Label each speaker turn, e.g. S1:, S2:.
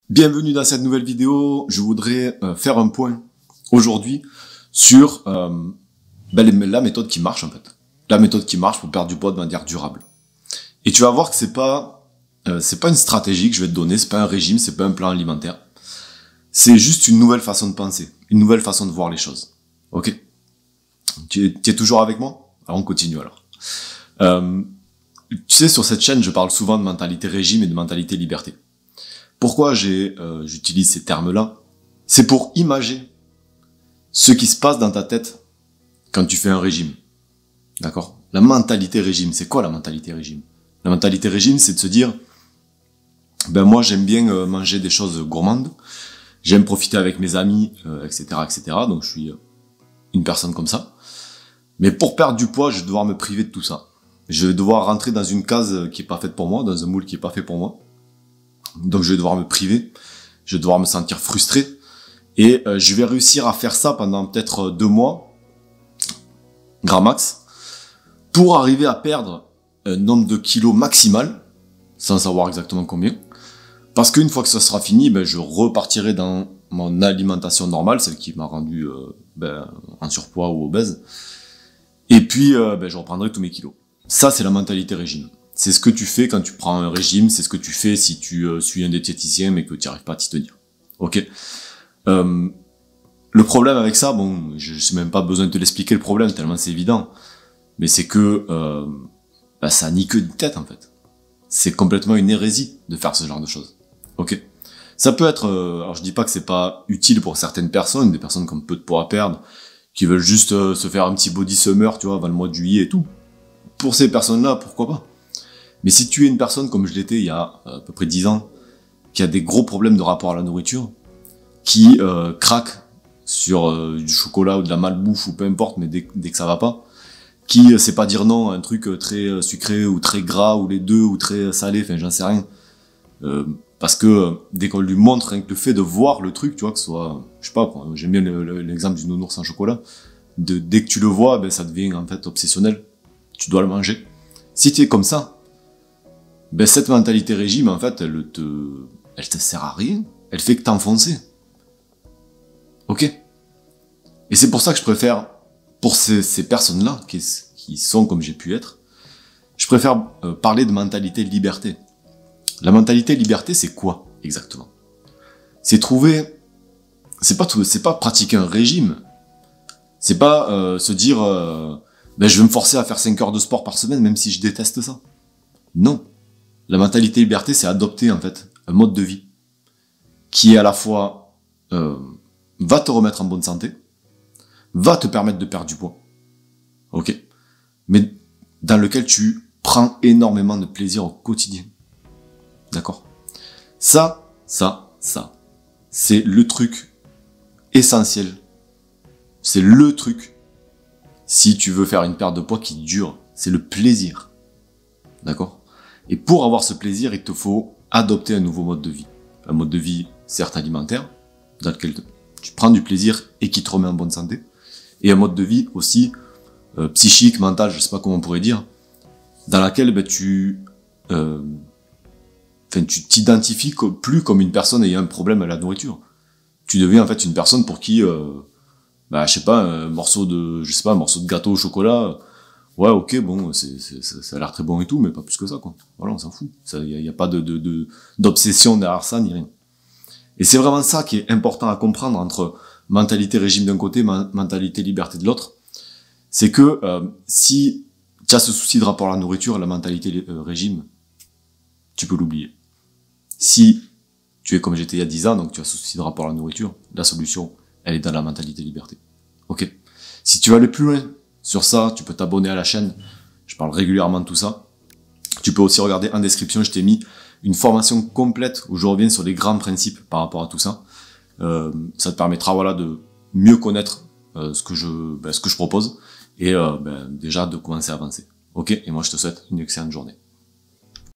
S1: Bienvenue dans cette nouvelle vidéo. Je voudrais faire un point aujourd'hui sur la méthode qui marche en fait. La méthode qui marche pour perdre du poids de manière durable. Et tu vas voir que c'est pas une stratégie que je vais te donner, c'est pas un régime, c'est pas un plan alimentaire. C'est juste une nouvelle façon de penser, une nouvelle façon de voir les choses. Ok? Tu es toujours avec moi? Alors on continue alors. Tu sais, sur cette chaîne, je parle souvent de mentalité régime et de mentalité liberté. Pourquoi j'utilise ces termes-là? C'est pour imager ce qui se passe dans ta tête quand tu fais un régime. D'accord? La mentalité régime, c'est quoi la mentalité régime? La mentalité régime, c'est de se dire, ben moi j'aime bien manger des choses gourmandes, j'aime profiter avec mes amis, etc., etc. Donc je suis une personne comme ça. Mais pour perdre du poids, je vais devoir me priver de tout ça. Je vais devoir rentrer dans une case qui est pas faite pour moi, dans un moule qui est pas fait pour moi. Donc je vais devoir me priver, je vais devoir me sentir frustré, et je vais réussir à faire ça pendant peut-être 2 mois, grand max, pour arriver à perdre un nombre de kilos maximal, sans savoir exactement combien, parce qu'une fois que ça sera fini, ben, je repartirai dans mon alimentation normale, celle qui m'a rendu en surpoids ou obèse, et puis je reprendrai tous mes kilos. Ça, c'est la mentalité régime. C'est ce que tu fais quand tu prends un régime, c'est ce que tu fais si tu suis un diététicien mais que tu n'arrives pas à t'y tenir. Ok. Le problème avec ça, bon, je n'ai même pas besoin de te l'expliquer le problème, tellement c'est évident, mais c'est que ça nie que une tête en fait. C'est complètement une hérésie de faire ce genre de choses. Ok. Ça peut être, alors je dis pas que c'est pas utile pour certaines personnes, des personnes qui ont peu de poids à perdre, qui veulent juste se faire un petit body summer, tu vois, avant le mois de juillet et tout. Pour ces personnes-là, pourquoi pas? Mais si tu es une personne comme je l'étais il y a à peu près 10 ans, qui a des gros problèmes de rapport à la nourriture, qui craque sur du chocolat ou de la malbouffe ou peu importe, mais dès que ça va pas, qui sait pas dire non à un truc très sucré ou très gras ou les deux ou très salé, enfin j'en sais rien, parce que dès qu'on lui montre rien que le fait de voir le truc, tu vois, que ce soit, je sais pas, j'aime bien l'exemple du nounours sans chocolat, dès que tu le vois, ben ça devient en fait obsessionnel, tu dois le manger. Si tu es comme ça, ben cette mentalité régime, en fait, elle te sert à rien. Elle fait que t'enfoncer. Ok? Et c'est pour ça que je préfère, pour ces personnes-là, qui sont comme j'ai pu être, je préfère parler de mentalité liberté. La mentalité liberté, c'est quoi, exactement? C'est trouver... c'est pas pratiquer un régime. C'est pas se dire, je vais me forcer à faire 5 heures de sport par semaine, même si je déteste ça. Non. La mentalité liberté, c'est adopter en fait un mode de vie qui est à la fois va te remettre en bonne santé, va te permettre de perdre du poids, ok, mais dans lequel tu prends énormément de plaisir au quotidien, d'accord. Ça, c'est le truc essentiel, c'est le truc si tu veux faire une perte de poids qui dure, c'est le plaisir, d'accord. Et pour avoir ce plaisir, il te faut adopter un nouveau mode de vie. Un mode de vie, certes alimentaire, dans lequel tu prends du plaisir et qui te remet en bonne santé. Et un mode de vie aussi psychique, mental, je sais pas comment on pourrait dire, dans lequel tu t'identifies plus comme une personne ayant un problème à la nourriture. Tu deviens en fait une personne pour qui, je sais pas, un morceau de gâteau au chocolat... ouais, ok, bon, ça a l'air très bon et tout, mais pas plus que ça, quoi. Voilà, on s'en fout. Il y a pas d'obsession derrière ça, ni rien. Et c'est vraiment ça qui est important à comprendre entre mentalité régime d'un côté, mentalité liberté de l'autre. C'est que si tu as ce souci de rapport à la nourriture, la mentalité régime, tu peux l'oublier. Si tu es comme j'étais il y a 10 ans, donc tu as ce souci de rapport à la nourriture, la solution, elle est dans la mentalité liberté. Ok. Si tu vas aller plus loin sur ça, tu peux t'abonner à la chaîne, je parle régulièrement de tout ça. Tu peux aussi regarder en description, je t'ai mis une formation complète où je reviens sur les grands principes par rapport à tout ça. Ça te permettra voilà, de mieux connaître ce que je propose et déjà de commencer à avancer. Ok, et moi je te souhaite une excellente journée.